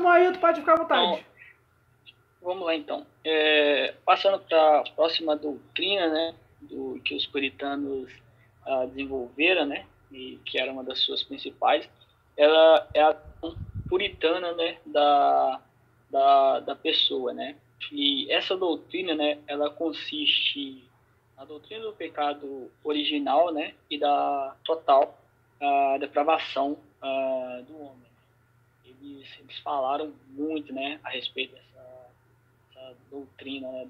Não, aí tu pode ficar à vontade. Então, vamos lá então. Passando para a próxima doutrina, né, que os puritanos desenvolveram, né, e que era uma das suas principais, ela é a puritana, né, da pessoa, né. E essa doutrina, né, ela consiste na doutrina do pecado original, né, e da total depravação do homem. Eles falaram muito, né, a respeito dessa doutrina, né,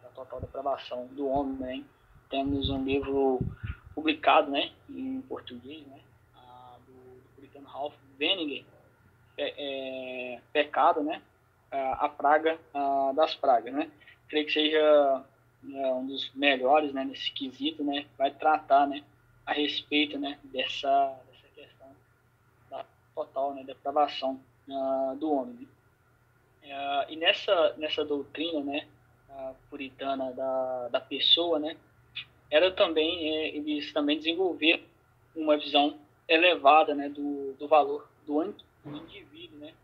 da total depravação do homem, né. Temos um livro publicado, né, em português, né, do puritano Ralph Benninger, Pecado, né, a praga das pragas, né. Creio que seja um dos melhores, né, nesse quesito, né, vai tratar, né, a respeito, né, dessa questão da total, né, depravação do homem, né. E nessa doutrina, né, puritana da pessoa, né, eles também desenvolveram uma visão elevada, né, do valor do indivíduo, né,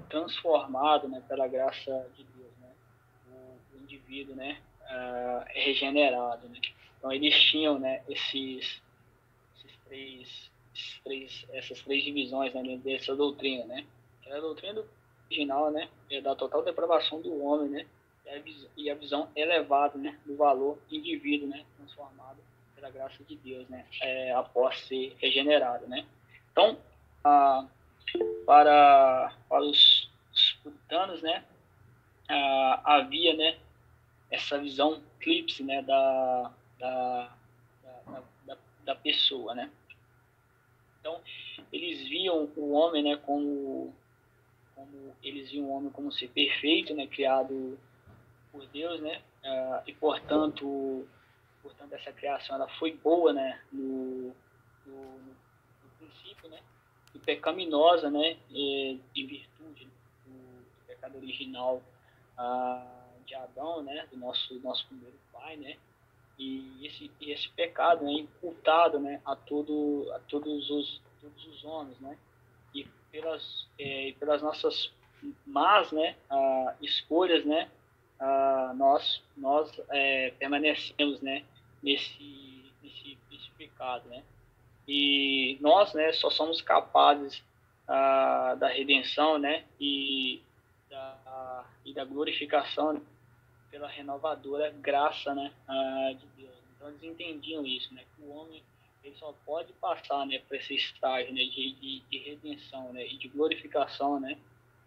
transformado, né, pela graça de Deus, né, o indivíduo, né, regenerado, né. Então eles tinham, né, essas três divisões, né, dessa doutrina, né. A doutrina original, né, é da total depravação do homem, né, e a visão elevada, né, do valor do indivíduo, né, transformado pela graça de Deus, né, após ser regenerado, né. Então, para os puritanos, né, havia, né, essa visão eclipse, né, da pessoa, né. Então, eles viam o homem, né, como eles viam o homem como ser perfeito, né, criado por Deus, né, e portanto essa criação ela foi boa, né, no princípio, né, e pecaminosa, né, em virtude do pecado original de Adão, né, do nosso primeiro pai, né, e esse pecado, né, imputado, né, a todos os homens, né, e pelas nossas más, né, escolhas, né, nós permanecemos, né, nesse pecado, né, e nós, né, só somos capazes da redenção, né, e da glorificação, né, pela renovadora graça, né, de Deus. Então eles entendiam isso, né, que o homem ele só pode passar, né, por esse estágio, né, de redenção, né, e de glorificação, né,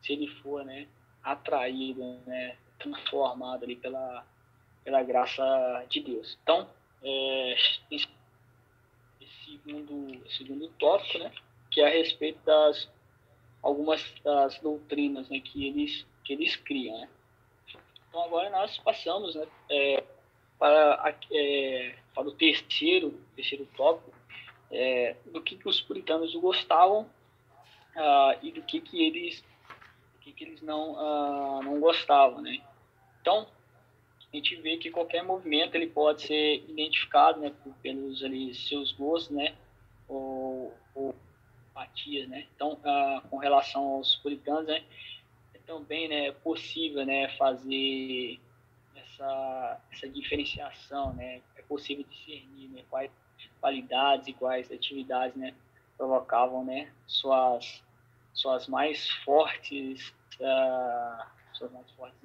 se ele for, né, atraído, né, transformado ali pela graça de Deus. Então, esse segundo tópico, né, que é a respeito algumas das doutrinas, né, que eles criam, né. Então agora nós passamos, né, para o terceiro tópico, do que os puritanos gostavam e do que eles não gostavam, né. Então a gente vê que qualquer movimento ele pode ser identificado, né, pelos ali seus gostos, né, ou apatias, né. Então com relação aos puritanos, né, também, né, é possível, né, fazer essa diferenciação, né, é possível discernir, né, quais qualidades e quais atividades, né, provocavam, né, suas mais fortes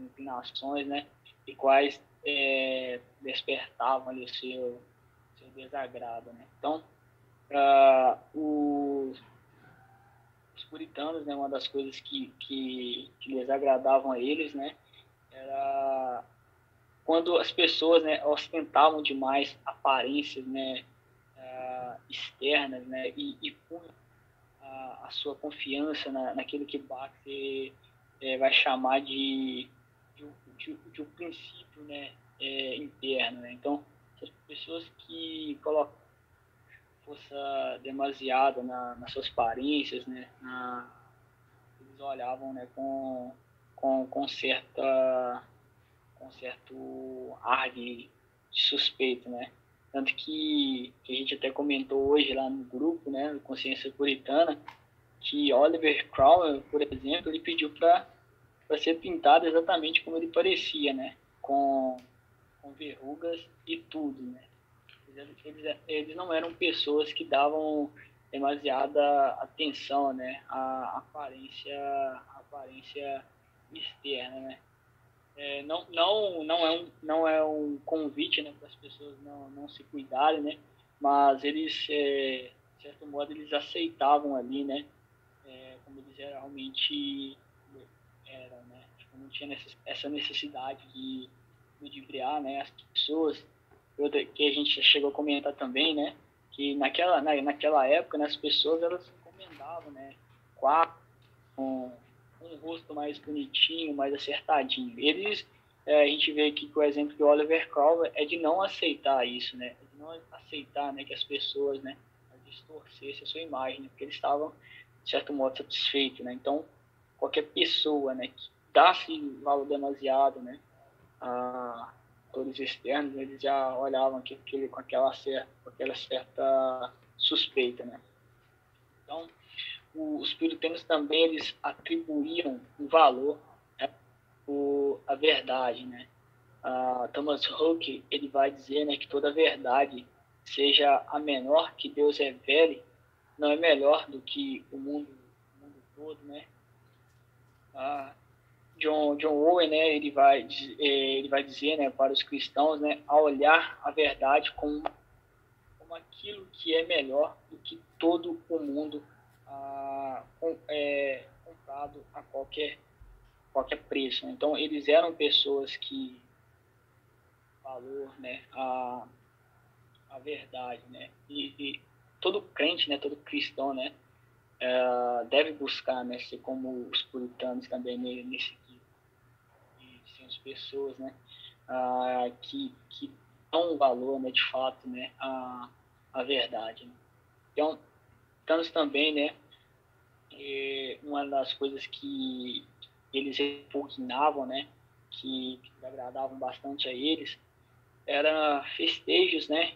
inclinações, né, e quais despertavam ali o seu desagrado, né. Então, os puritanos, né, uma das coisas que desagradavam a eles, né, era quando as pessoas, né, ostentavam demais aparências, né, externas, né, e punham a sua confiança naquilo que Bach vai chamar de um princípio, né, interno, né. Então, as pessoas que colocam força demasiada nas suas aparências, né, eles olhavam, né, com certo ar de suspeito, né. Tanto que a gente até comentou hoje lá no grupo, né, do Consciência Puritana, que Oliver Cromwell, por exemplo, ele pediu para ser pintado exatamente como ele parecia, né? Com verrugas e tudo, né? Eles não eram pessoas que davam demasiada atenção, né? À aparência externa, né? Não é um convite, né, para as pessoas não se cuidarem, né? Mas eles, de certo modo, eles aceitavam ali, né? Como eles realmente eram, né? Tipo, não tinha essa necessidade de ludibriar, né, as pessoas. Outra que a gente chegou a comentar também, né? Que naquela época, né, as pessoas elas encomendavam, né? Quadros com um rosto mais bonitinho, mais acertadinho. A gente vê aqui que o exemplo de Oliver Cromwell é de não aceitar isso, né? De não aceitar, né, que as pessoas, né, distorcessem a sua imagem, né? Porque eles estavam, de certo modo, satisfeitos, né? Então, qualquer pessoa, né, que dá-se valor demasiado, né, a atores externos, eles já olhavam com aquela certa suspeita, né? Então, os puritanos também eles atribuíam um valor, né, à verdade, né? Thomas Hobbes ele vai dizer, né, que toda verdade, seja a menor que Deus revele, não é melhor do que o mundo todo, né? John Owen, né, ele vai dizer, né, para os cristãos, né, a olhar a verdade como aquilo que é melhor do que todo o mundo comprado a qualquer preço. Então, eles eram pessoas que valor, né, a verdade, né, e todo crente, né, todo cristão, né, deve buscar, né, ser como os puritanos também nesse tipo de ser as pessoas, né, que dão valor, né, de fato, né, a verdade. Né? Então, cristãos também, né, uma das coisas que eles repugnavam, né, que agradavam bastante a eles, era festejos, né,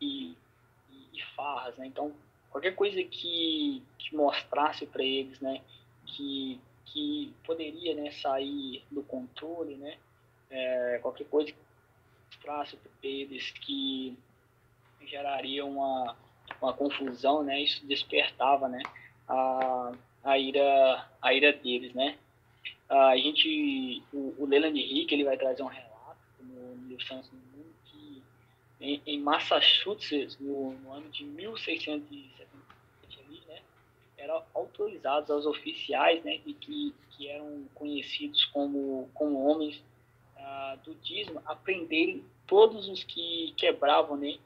e, e farras, né? Então, qualquer coisa que mostrasse para eles, né, que poderia, né, sair do controle, né, qualquer coisa que mostrasse para eles que geraria uma confusão, né, isso despertava, né, a, a ira deles, né. O Leland Henrique, ele vai trazer um relato no livro Santos no Mundo que em Massachusetts, no ano de 1677, ali, né, eram autorizados aos oficiais, né, e que eram conhecidos como homens do dízimo, a prenderem todos os que quebravam, né,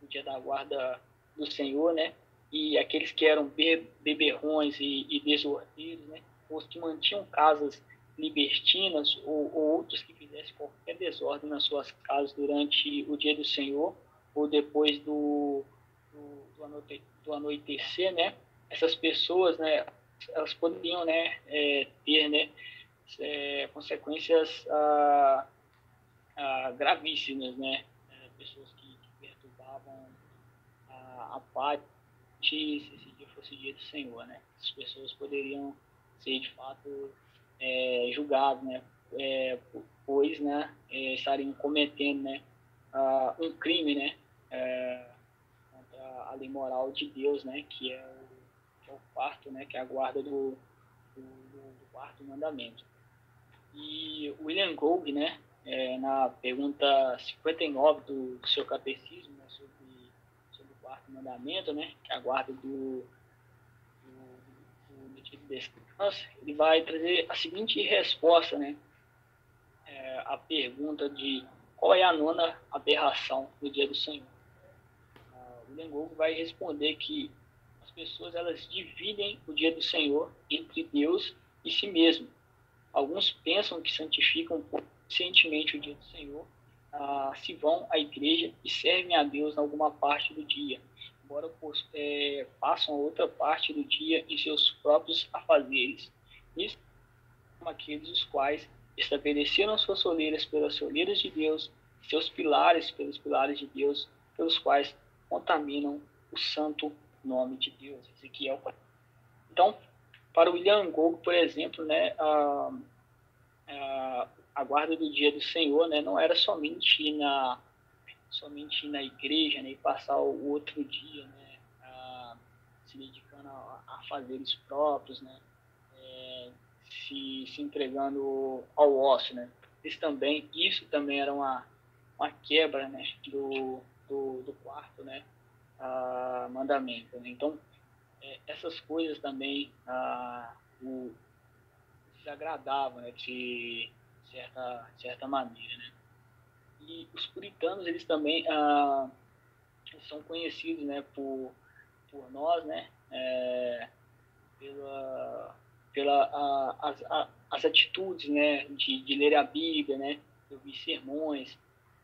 o dia da guarda do Senhor, né, e aqueles que eram beberrões e desordeiros, né, os que mantinham casas libertinas ou outros que fizessem qualquer desordem nas suas casas durante o dia do Senhor ou depois do anoitecer, né? Essas pessoas, né, elas poderiam, né, ter, né, consequências gravíssimas, né? Pessoas que perturbavam a paz se esse dia fosse o dia do Senhor, né? As pessoas poderiam ser de fato julgadas, né? Pois, né, estariam cometendo, né, um crime, né, contra a lei moral de Deus, né, que é o quarto, né, que é a guarda do quarto mandamento. E William Gould, né, na pergunta 59 do seu catecismo, né, sobre o quarto mandamento, né, que é a guarda do dia de descanso, ele vai trazer a seguinte resposta, né, a pergunta de qual é a nona aberração do dia do Senhor. O William Gould vai responder que as pessoas elas dividem o dia do Senhor entre Deus e si mesmo. Alguns pensam que santificam conscientemente o dia do Senhor, se vão à igreja e servem a Deus em alguma parte do dia, embora passam a outra parte do dia em seus próprios afazeres. Isso são aqueles os quais estabeleceram suas soleiras pelas soleiras de Deus, seus pilares pelos pilares de Deus, pelos quais contaminam o santo nome de Deus. Ezequiel Então, para o William Gogo, por exemplo, né, a guarda do dia do Senhor, né, não era somente ir na igreja, né, e passar o outro dia, né, se dedicando a fazeres próprios, né, se entregando ao ócio, né. Isso também era uma quebra, né, do quarto, né, mandamento, né. Então, essas coisas também desagradavam, né, de certa maneira, né. E os puritanos, eles também são conhecidos, né, por nós, né, as atitudes, né, de ler a Bíblia, né, ouvir sermões,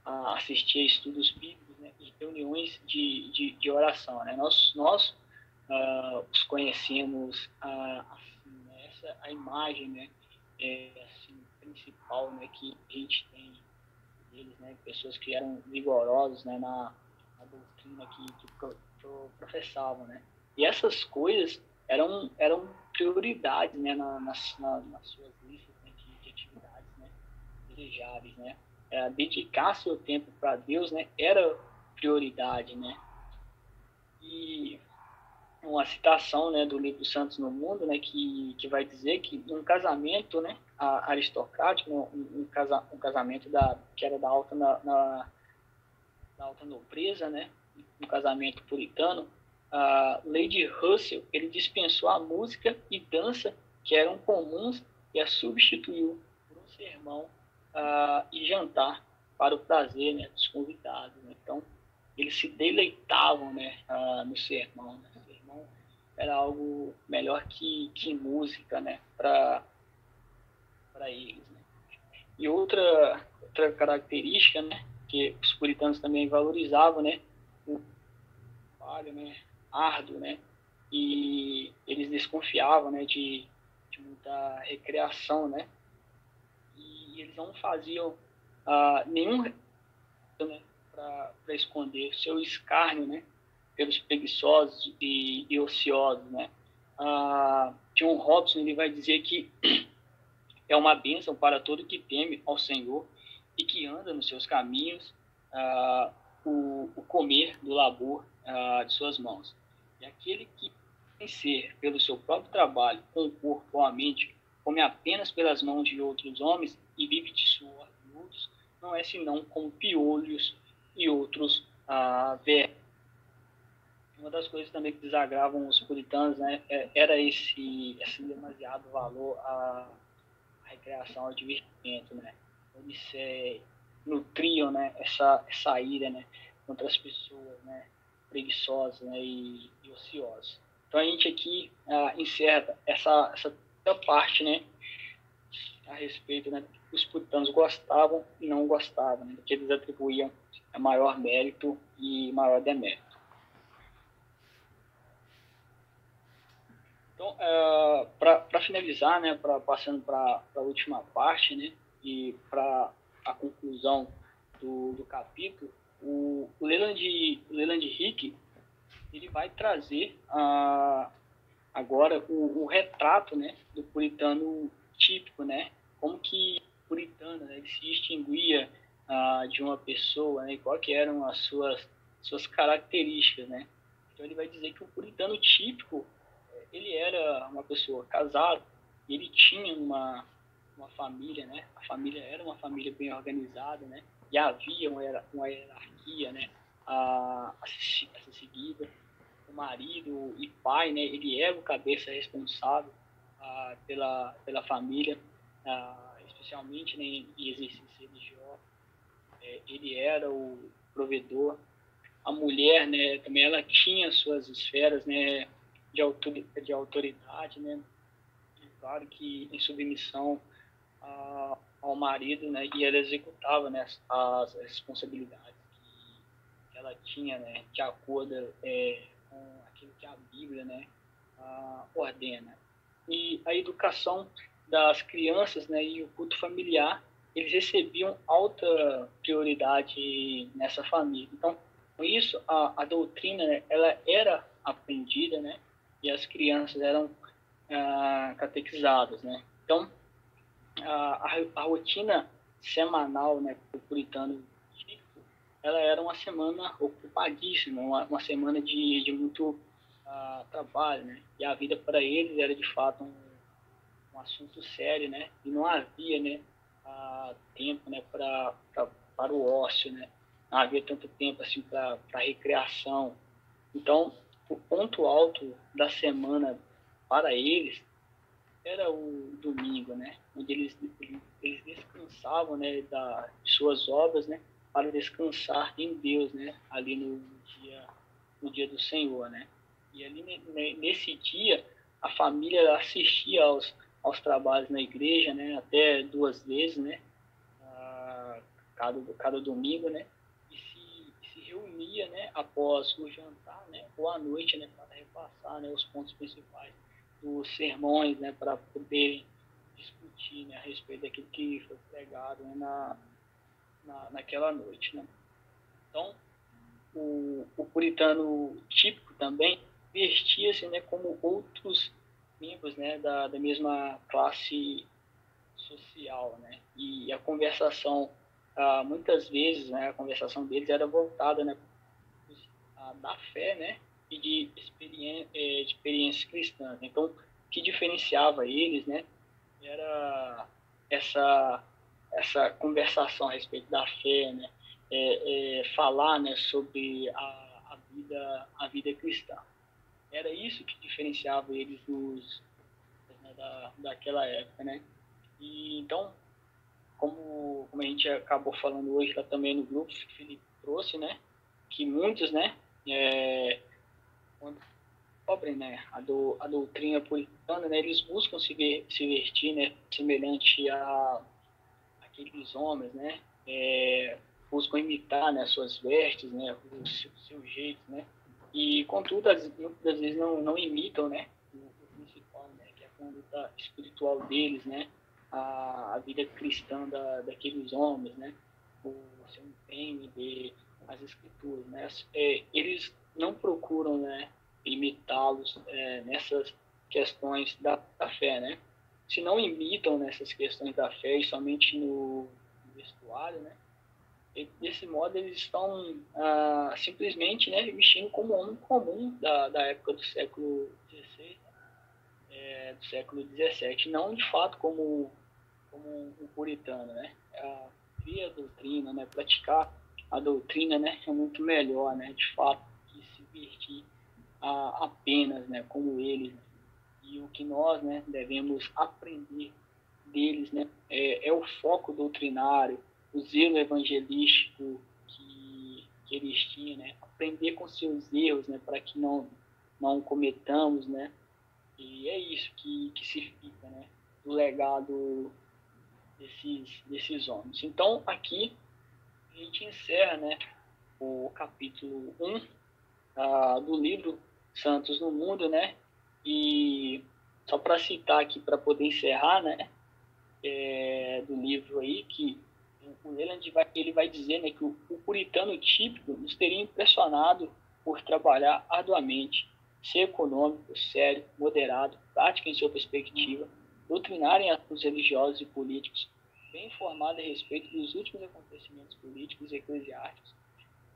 assistir a estudos bíblicos, né, e reuniões de oração, né. Nós os conhecemos assim, né, a imagem, né, assim, principal, né, que a gente tem deles, né, pessoas que eram vigorosos, né, na doutrina que professavam, né. E essas coisas eram prioridades, né, nas suas listas, né, de atividades, né, desejáveis, né. Dedicar seu tempo para Deus, né, era prioridade, né. E uma citação, né, do livro Santos no Mundo, né, que vai dizer que um casamento, né, aristocrático, um casamento que era da alta nobreza, né, um casamento puritano, Lady Russell, ele dispensou a música e dança que eram comuns e a substituiu por um sermão e jantar para o prazer, né, dos convidados, né. Então, eles se deleitavam, né, no sermão, né. O sermão era algo melhor que música, né, para eles, né. E outra característica, né, que os puritanos também valorizavam, né, o trabalho, né, árduo, né, e eles desconfiavam, né, de muita recreação, né, e eles não faziam nenhum, né, para esconder seu escárnio, né, pelos preguiçosos e ociosos, né. John Robson, ele vai dizer que é uma bênção para todo que teme ao Senhor e que anda nos seus caminhos o comer do labor de suas mãos. E aquele que vencer pelo seu próprio trabalho, com o corpo ou a mente, come apenas pelas mãos de outros homens e vive de suor de outros, não é senão como piolhos e outros vermes. Uma das coisas também que desagravam os puritanos, né, era esse demasiado valor à recreação, ao divertimento, né. Eles nutriam, né, essa ira, né, contra as pessoas, né, preguiçosas, né, e ociosas. Então a gente aqui encerra essa parte, né, a respeito, né, do que os puritanos gostavam e não gostavam, né, do que eles atribuíam a maior mérito e maior demérito. Então, para finalizar, né, passando para a última parte, né, e para a conclusão do capítulo, o Leland Hick, ele vai trazer agora o retrato, né, do puritano típico, né, como que o puritano, né, ele se distinguia de uma pessoa, né, qual que eram as suas características, né. Então ele vai dizer que o puritano típico, ele era uma pessoa casada, ele tinha uma família, né? A família era uma família bem organizada, né? E havia uma hierarquia, né, a ser seguida. O marido e pai, né, ele era o cabeça responsável pela família, especialmente, né, em exercício religioso. Ele era o provedor. A mulher, né, também ela tinha suas esferas, né, de autoridade, né, e claro que em submissão ao marido, né, e ela executava, né, as responsabilidades que ela tinha, né, de acordo com aquilo que a Bíblia, né, ordena. E a educação das crianças, né, e o culto familiar, eles recebiam alta prioridade nessa família. Então, com isso, a doutrina, né, ela era aprendida, né, e as crianças eram catequizados, né? Então, a rotina semanal, né, do puritano, ela era uma semana ocupadíssima, uma semana de muito trabalho, né? E a vida para eles era de fato um assunto sério, né? E não havia, né, tempo, né, para o ócio, né? Não havia tanto tempo assim para recreação. Então, o ponto alto da semana para eles era o domingo, né? Onde eles descansavam, né, de suas obras, né, para descansar em Deus, né, ali no dia do Senhor, né? E ali nesse dia a família assistia aos trabalhos na igreja, né, até 2 vezes, né, cada domingo, né? E se reunia, né, após o jantar, né, ou à noite, né, para repassar, né, os pontos principais dos sermões, né, para poderem discutir, né, a respeito daquilo que foi pregado, né, naquela noite, né? Então, o puritano típico também vestia-se, né, como outros membros, né, da mesma classe social, né? E a conversação, muitas vezes, né, a conversação deles era voltada, né, da fé, né, e de experiências cristãs. Então, o que diferenciava eles, né, era essa conversação a respeito da fé, né, falar, né, sobre a vida cristã. Era isso que diferenciava eles né, daquela época, né? E então, como a gente acabou falando hoje lá também no grupo, que o Felipe trouxe, né, que muitos, né, quando cobrem, né, a doutrina puritana, né, eles buscam se vestir, né, semelhante aqueles homens, né, buscam imitar, né, suas vestes, né, os seus jeitos, né, e contudo, muitas vezes não imitam, né, o principal, né, que é a conduta espiritual deles, né, a vida cristã daqueles homens, né, o seu empenho de as escrituras, né, eles não procuram, né, imitá-los nessas questões da fé, né, se não imitam nessas questões da fé e somente no vestuário, né, e, desse modo eles estão simplesmente, né, vestindo como homem comum da época do século XVI, do século XVII, não de fato como um puritano, né? Cria a doutrina, né? Praticar a doutrina, né? É muito melhor, né? De fato, que se vestir apenas, né? Como eles. E o que nós, né? Devemos aprender deles, né? É o foco doutrinário, o zelo evangelístico que eles tinham, né? Aprender com seus erros, né? Para que não cometamos, né? E é isso que se fica, né? Do legado desses homens. Então, aqui a gente encerra, né, o capítulo 1 do livro Santos no Mundo, né? E só para citar aqui, para poder encerrar, né, do livro aí, que o Leland ele vai dizer, né, que o puritano típico nos teria impressionado por trabalhar arduamente, ser econômico, sério, moderado, prático em sua perspectiva, doutrinar em assuntos religiosos e políticos, bem informado a respeito dos últimos acontecimentos políticos e eclesiásticos,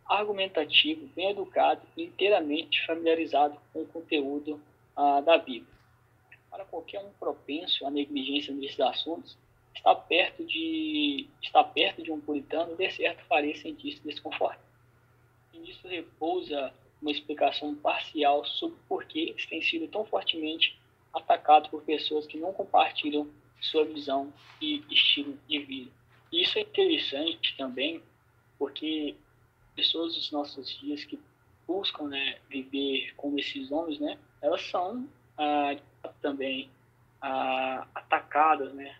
argumentativo, bem educado e inteiramente familiarizado com o conteúdo da Bíblia. Para qualquer um propenso à negligência nesses assuntos, estar perto de um puritano de certo faria sentir-se desconfortável. E nisso repousa uma explicação parcial sobre por que eles têm sido tão fortemente atacados por pessoas que não compartilham sua visão e estilo de vida. E isso é interessante também, porque pessoas dos nossos dias que buscam, né, viver como esses homens, né, elas são também atacadas, né,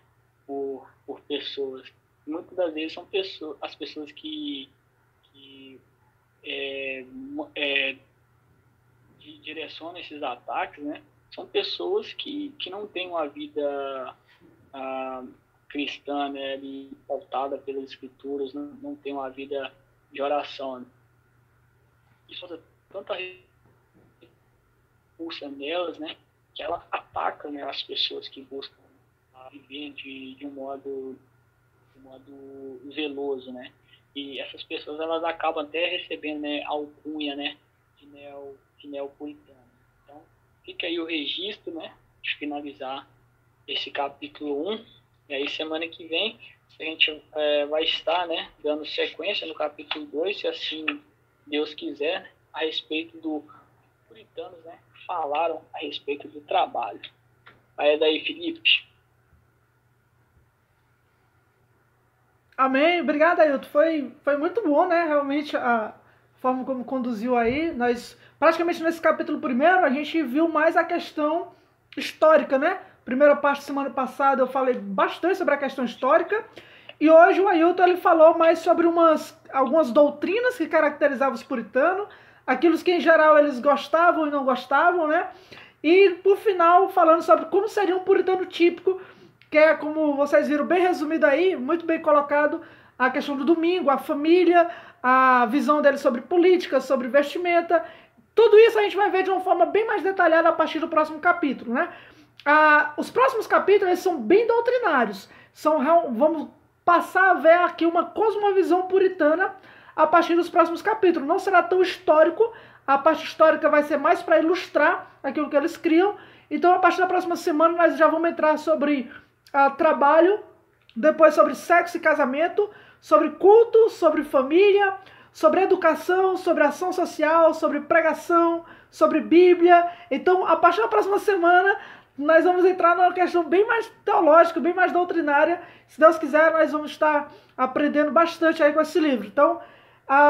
por pessoas. Muitas das vezes são as pessoas que direcionam esses ataques, né, são pessoas que não têm uma vida cristã, né, pautada pelas escrituras, não têm uma vida de oração. Né. Isso faz tanta repulsa nelas, né, que ela ataca, né, as pessoas que buscam viver de um modo zeloso, né? E essas pessoas elas acabam até recebendo, né, alcunha, né, de neopuritano. Então, fica aí o registro, né, de finalizar esse capítulo 1. E aí, semana que vem, a gente vai estar, né, dando sequência no capítulo 2, se assim Deus quiser, né, a respeito do puritanos, né, falaram a respeito do trabalho. Aí é daí, Felipe. Amém. Obrigado, Ailton. Foi muito bom, né? Realmente a forma como conduziu aí. Nós, praticamente nesse capítulo primeiro, a gente viu mais a questão histórica, né? Primeira parte, semana passada, eu falei bastante sobre a questão histórica. E hoje o Ailton ele falou mais sobre algumas doutrinas que caracterizavam os puritanos, aquilo que em geral eles gostavam e não gostavam, né? E por final, falando sobre como seria um puritano típico, que é, como vocês viram, bem resumido aí, muito bem colocado, a questão do domingo, a família, a visão dele sobre política, sobre vestimenta. Tudo isso a gente vai ver de uma forma bem mais detalhada a partir do próximo capítulo, né? Os próximos capítulos eles são bem doutrinários. Vamos passar a ver aqui uma cosmovisão puritana a partir dos próximos capítulos. Não será tão histórico, a parte histórica vai ser mais para ilustrar aquilo que eles criam. Então, a partir da próxima semana, nós já vamos entrar sobre trabalho, depois sobre sexo e casamento, sobre culto, sobre família, sobre educação, sobre ação social, sobre pregação, sobre Bíblia. Então, a partir da próxima semana, nós vamos entrar numa questão bem mais teológica, bem mais doutrinária. Se Deus quiser, nós vamos estar aprendendo bastante aí com esse livro. Então,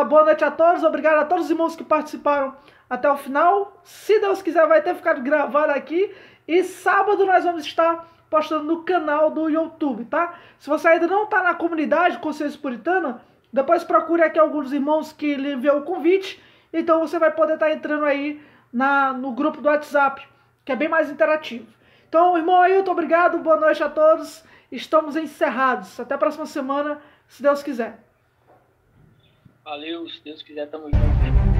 boa noite a todos, obrigado a todos os irmãos que participaram até o final. Se Deus quiser, vai ter ficado gravado aqui. E sábado nós vamos estar postando no canal do YouTube, tá? Se você ainda não está na comunidade Consciência Puritana, depois procure aqui alguns irmãos que lhe enviou o convite. Então você vai poder estar entrando aí no grupo do WhatsApp, que é bem mais interativo. Então, irmão Ailton, obrigado, boa noite a todos. Estamos encerrados. Até a próxima semana, se Deus quiser. Valeu, se Deus quiser, tamo junto.